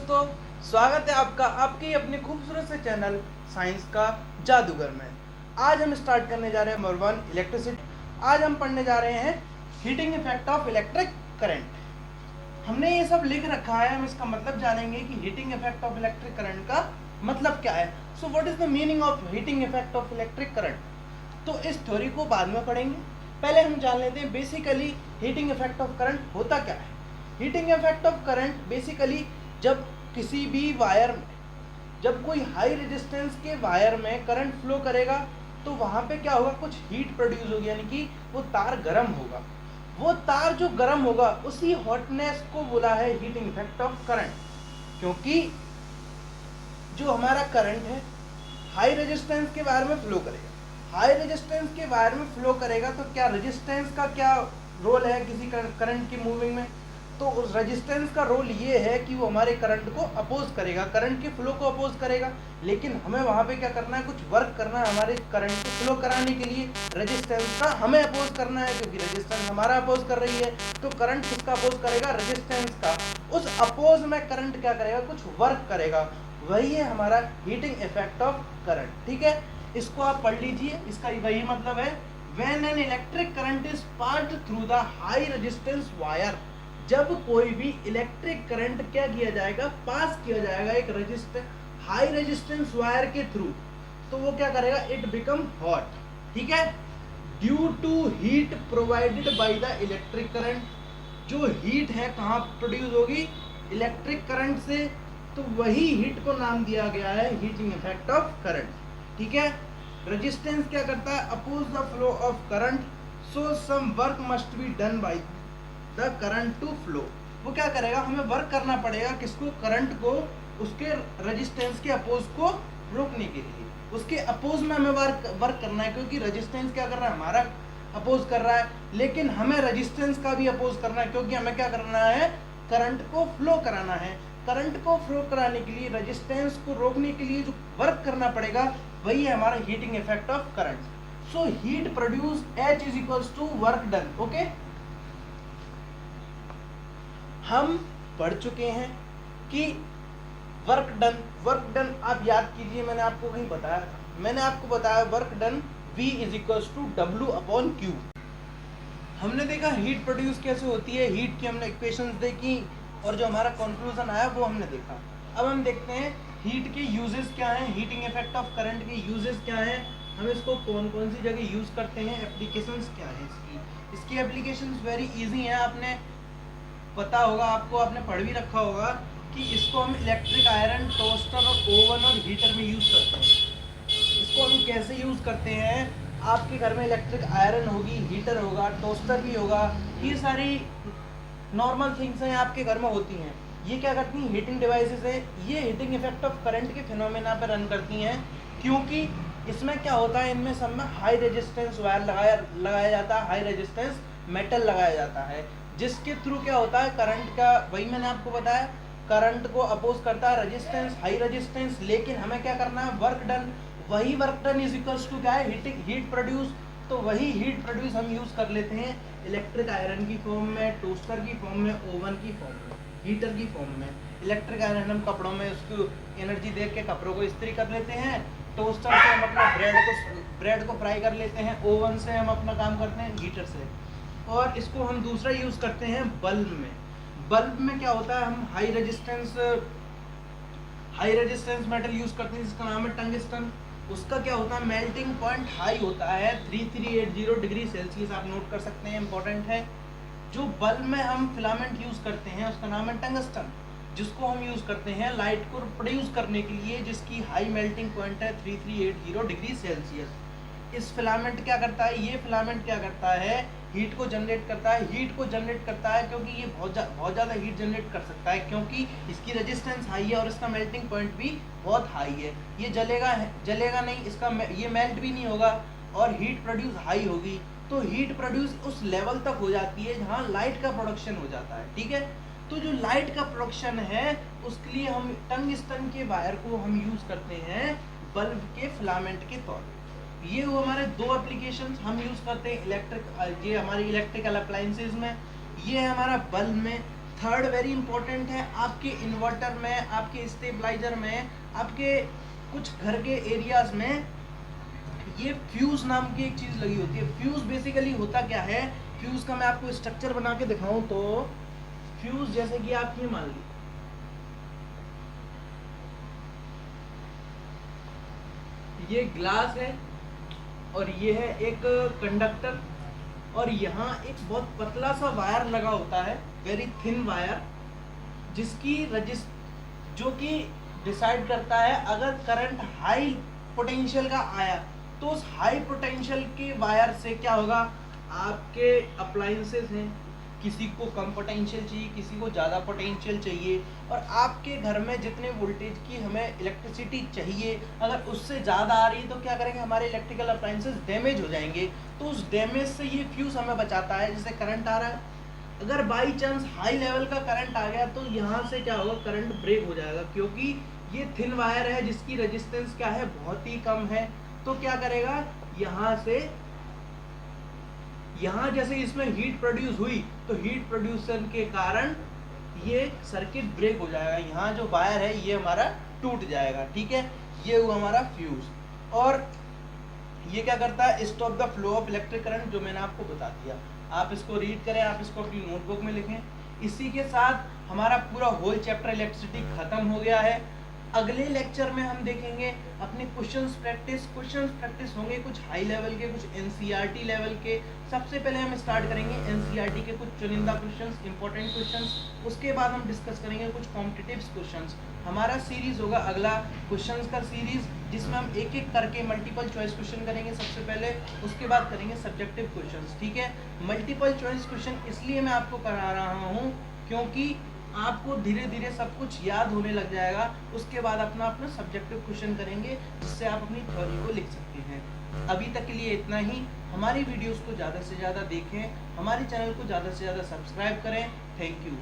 दोस्तों, स्वागत है आपका आपके ही अपने खूबसूरत से चैनल साइंस का जादूगर में। आज हम स्टार्ट करने जा रहे हैं नंबर 1 इलेक्ट्रिसिटी। आज हम पढ़ने जा रहे हैं heating effect of electric current. हमने ये सब लिख रखा है, हम इसका मतलब जानेंगे कि heating effect of electric current का मतलब क्या है। So what is the meaning of heating effect of electric current. तो इस थ्योरी को बाद में पढ़ेंगे, पहले हम जान लेते हैं basically heating effect of current होता क्या है। Heating effect of current basically जब किसी भी वायर में, जब कोई हाई रेजिस्टेंस के वायर में करंट फ्लो करेगा तो वहाँ पे क्या होगा, कुछ हीट प्रोड्यूस होगी, यानी कि वो तार गर्म होगा। वो तार जो गर्म होगा उसी हॉटनेस को बोला है हीटिंग इफेक्ट ऑफ करंट। क्योंकि जो हमारा करंट है हाई रेजिस्टेंस के वायर में फ्लो करेगा, हाई रेजिस्टेंस के वायर में फ्लो करेगा तो क्या रेजिस्टेंस का क्या रोल है किसी करंट की मूविंग में। तो उस रेजिस्टेंस का रोल ये है कि वो हमारे करंट को अपोज करेगा, करंट के फ्लो को अपोज करेगा। लेकिन हमें वहाँ पे क्या करना है, कुछ वर्क करना है हमारे करंट को फ्लो कराने के लिए। रेजिस्टेंस का हमें अपोज करना है, क्योंकि रेजिस्टेंस हमारा अपोज कर रही है। तो करंट किसका अपोज करेगा, रेजिस्टेंस का। उस अपोज में करंट क्या करेगा, कुछ वर्क करेगा। वही है हमारा हीटिंग इफेक्ट ऑफ करंट। ठीक है, इसको आप पढ़ लीजिए, इसका वही मतलब है। When an electric current is passed through the high resistance wire, जब कोई भी इलेक्ट्रिक करंट क्या किया जाएगा, पास किया जाएगा एक हाई रेजिस्टेंस वायर के थ्रू, तो वो क्या करेगा, इट बिकम हॉट। ठीक है, due to heat provided by the electric current. जो हीट है कहाँ प्रोड्यूस होगी, इलेक्ट्रिक करंट से, तो वही हीट को नाम दिया गया है हीटिंग इफेक्ट ऑफ करंट। ठीक है, रेजिस्टेंस क्या करता है, oppose the flow of current, so some work must be done by the current to flow. वो क्या करेगा, हमें वर्क करना पड़ेगा किसको, करंट को, उसके रेजिस्टेंस के अपोज को रोकने के लिए। उसके अपोज में हमें वर्क करना है, क्योंकि रेजिस्टेंस क्या कर रहा है, हमारा अपोज कर रहा है। लेकिन हमें रेजिस्टेंस का भी अपोज करना है, क्योंकि हमें क्या करना है, करंट को फ्लो कराना है। करंट को फ्लो कराने के लिए, रेजिस्टेंस को रोकने के लिए जो वर्क करना पड़ेगा, वही है हमारा heating effect of current. So heat produce H is equals to work done. Okay, हम पढ़ चुके हैं कि वर्क डन आप याद कीजिए, मैंने आपको कहीं बताया था, मैंने आपको बताया work done V is equals to W upon Q। हमने देखा हीट प्रोड्यूस कैसे होती है, हीट की हमने इक्वेशंस देखी और जो हमारा कंक्लूजन आया वो हमने देखा। अब हम देखते हैं हीट के यूजेस क्या हैं, हीटिंग इफेक्ट ऑफ करंट के यूजेस क्या हैं, हम इसको कौन कौन सी जगह यूज करते हैं, एप्लीकेशंस क्या है इसकी एप्लीकेशंस वेरी इजी हैं। आपने पता होगा, आपको आपने पढ़ भी रखा होगा कि इसको हम इलेक्ट्रिक आयरन, टोस्टर और ओवन और हीटर में यूज़ करते हैं। इसको हम कैसे यूज़ करते हैं, आपके घर में इलेक्ट्रिक आयरन होगी, हीटर होगा, टोस्टर भी होगा, ये सारी नॉर्मल थिंग्स हैं आपके घर में होती हैं। ये क्या करती हैं, हीटिंग डिवाइसेस हैं। ये हीटिंग इफेक्ट ऑफ करंट के फिनोमेना पर रन करती हैं, क्योंकि इसमें क्या होता है, इनमें सब में हाई रेजिस्टेंस वायर लगाया जाता है, हाई रेजिस्टेंस मेटल लगाया जाता है, जिसके थ्रू क्या होता है, करंट का, वही मैंने आपको बताया, करंट को अपोज करता है रेजिस्टेंस, हाई रेजिस्टेंस। लेकिन हमें क्या करना है, वर्क डन। वही work done is equals to क्या है, हीट प्रोड्यूस। तो वही हीट प्रोड्यूस हम यूज कर लेते हैं इलेक्ट्रिक आयरन की फॉर्म में, टोस्टर की फॉर्म में, ओवन की फॉर्म में, हीटर की फॉर्म में। इलेक्ट्रिक आयरन हम कपड़ों में उसको एनर्जी दे के कपड़ों को इस्त्री कर लेते हैं, टोस्टर से हम अपना ब्रेड को फ्राई कर लेते हैं, ओवन से हम अपना काम करते हैं, हीटर से। और इसको हम दूसरा यूज़ करते हैं बल्ब में। बल्ब में क्या होता है, हम हाई रेजिस्टेंस मेटल यूज़ करते हैं जिसका नाम है टंगस्टन। उसका क्या होता है, मेल्टिंग पॉइंट हाई होता है 3380 डिग्री सेल्सियस, आप नोट कर सकते हैं, इंपॉर्टेंट है। जो बल्ब में हम फिलामेंट यूज़ करते हैं उसका नाम है टंगस्टन, जिसको हम यूज़ करते हैं लाइट को प्रोड्यूस करने के लिए, जिसकी हाई मेल्टिंग पॉइंट है 3380 डिग्री सेल्सियस। इस फिलामेंट क्या करता है, ये फिलामेंट क्या करता है, हीट को जनरेट करता है, क्योंकि ये बहुत ज़्यादा हीट जनरेट कर सकता है, क्योंकि इसकी रेजिस्टेंस हाई है और इसका मेल्टिंग पॉइंट भी बहुत हाई है। ये जलेगा नहीं, इसका ये मेल्ट भी नहीं होगा और हीट प्रोड्यूस हाई होगी। तो हीट प्रोड्यूस उस लेवल तक हो जाती है जहाँ लाइट का प्रोडक्शन हो जाता है। ठीक है, तो जो लाइट का प्रोडक्शन है उसके लिए हम टंगस्टन के वायर को हम यूज़ करते हैं बल्ब के फिलामेंट के तौर पर। ये वो हमारे दो एप्लीकेशंस हम यूज़ करते हैं ये हमारी इलेक्ट्रिकल अप्लायंसेज में, ये है हमारा बल्ब में। थर्ड वेरी इंपॉर्टेंट है, आपके इन्वर्टर में, आपके स्टेबलाइजर में, आपके कुछ घर के एरियाज में ये फ्यूज नाम की एक चीज लगी होती है। फ्यूज बेसिकली होता क्या है, फ्यूज का मैं आपको स्ट्रक्चर बना के दिखाऊं तो फ्यूज जैसे कि आप ये मान लीजिए ये ग्लास है और ये है एक कंडक्टर और यहाँ एक बहुत पतला सा वायर लगा होता है, वेरी थिन वायर, जिसकी जो कि डिसाइड करता है अगर करंट हाई पोटेंशियल का आया तो उस हाई पोटेंशियल के वायर से क्या होगा, आपके अप्लायंसेस हैं, किसी को कम पोटेंशियल चाहिए, किसी को ज़्यादा पोटेंशियल चाहिए, और आपके घर में जितने वोल्टेज की हमें इलेक्ट्रिसिटी चाहिए अगर उससे ज़्यादा आ रही है तो क्या करेंगे, हमारे इलेक्ट्रिकल अप्लायंसेस डैमेज हो जाएंगे। तो उस डैमेज से ये फ्यूज हमें बचाता है। जैसे करंट आ रहा है, अगर बाई चांस हाई लेवल का करंट आ गया तो यहाँ से क्या होगा, करंट ब्रेक हो जाएगा, क्योंकि ये थिन वायर है जिसकी रेजिस्टेंस क्या है, बहुत ही कम है। तो क्या करेगा, यहाँ से यहाँ जैसे इसमें हीट प्रोड्यूस हुई तो हीट प्रोड्यूसन के कारण ये सर्किट ब्रेक हो जाएगा, यहाँ जो वायर है ये हमारा टूट जाएगा। ठीक है, ये हुआ हमारा फ्यूज। और ये क्या करता है, stop the flow of electric current, जो मैंने आपको बता दिया। आप इसको रीड करें, आप इसको अपनी नोटबुक में लिखें। इसी के साथ हमारा पूरा होल चैप्टर इलेक्ट्रिसिटी खत्म हो गया है। अगले लेक्चर में हम देखेंगे अपने क्वेश्चंस प्रैक्टिस होंगे, कुछ हाई लेवल के, कुछ एनसीईआरटी लेवल के। सबसे पहले हम स्टार्ट करेंगे एनसीईआरटी के कुछ चुनिंदा क्वेश्चंस, इंपॉर्टेंट क्वेश्चंस। उसके बाद हम डिस्कस करेंगे कुछ कॉम्पिटिटिव क्वेश्चंस। हमारा सीरीज होगा अगला क्वेश्चंस का सीरीज, जिसमें हम एक एक करके मल्टीपल चॉइस क्वेश्चन करेंगे सबसे पहले, उसके बाद करेंगे सब्जेक्टिव क्वेश्चंस। ठीक है, मल्टीपल चॉइस क्वेश्चन इसलिए मैं आपको करा रहा हूँ क्योंकि आपको धीरे धीरे सब कुछ याद होने लग जाएगा। उसके बाद अपना अपना सब्जेक्टिव क्वेश्चन करेंगे जिससे आप अपनी थ्योरी को लिख सकते हैं। अभी तक के लिए इतना ही। हमारी वीडियोस को ज़्यादा से ज़्यादा देखें, हमारे चैनल को ज़्यादा से ज़्यादा सब्सक्राइब करें। Thank you.